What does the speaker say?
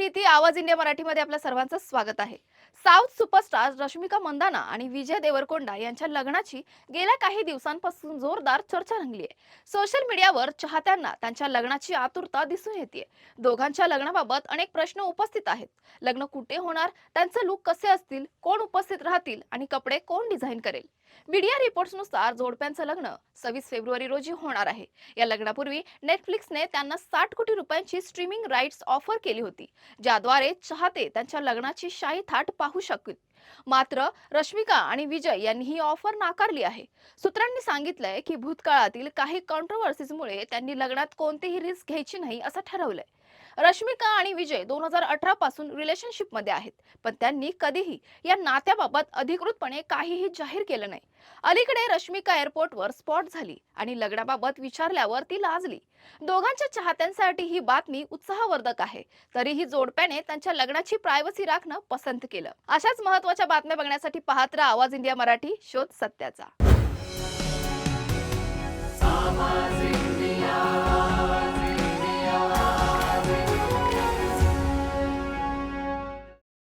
प्रीती, आवाज इंडिया मराठीमध्ये आपल्या सर्वांचं स्वागत आहे. साऊथ सुपरस्टार रश्मिका मंदाना आणि विजय देवरकोंडा यांच्या लग्नाची गेल्या काही दिवसांपासून जोरदार चर्चा रंगली आहे. सोशल मीडियावर चाहत्यांना त्यांच्या लग्नाची आतुरता दिसून येते. दोघांच्या लग्नाबाबत अनेक प्रश्न उपस्थित आहेत. लग्न कुठे होणार, त्यांचे लुक कसे असतील, कोण उपस्थित राहतील आणि कपडे कोण डिझाईन करेल. मीडिया रिपोर्ट्सनुसार जोडप्यांचं लग्न 26 फेब्रुवारी रोजी होणार आहे. या लग्नापूर्वी नेटफ्लिक्सने त्यांना 60 कोटी रुपयांची स्ट्रीमिंग राईट्स ऑफर केली होती, ज्याद्वारे चाहते त्यांच्या लग्नाची शाही थाट पाहू शकतील. मात्र रश्मिका आणि विजय यांनी ही ऑफर नाकारली आहे. सूत्रांनी सांगितलंय की भूतकाळातील काही कॉन्ट्रोव्हर्सीजमुळे त्यांनी लग्नात कोणतीही रिस्क घ्यायची नाही असं ठरवलंय. रश्मिका आणि विजय 2018 पासून रिलेशनशिपमध्ये आहेत, पण त्यांनी कधीही या नात्याबाबत अधिकृतपणे काहीही जाहीर केलं नाही. अलीकडे रश्मिका एअरपोर्टवर स्पॉट झाली आणि लग्नाबाबत विचारल्यावर ती लाजली. दोघांच्या चाहत्यांसाठी ही बातमी उत्साहवर्धक आहे. तरीही जोडप्याने त्यांच्या लग्नाची प्रायव्हसी राखणं पसंत केलं. अशाच महत्त्वाच्या बातम्या बघण्यासाठी पाहत राहा आवाज इंडिया मराठी, शोध सत्याचा.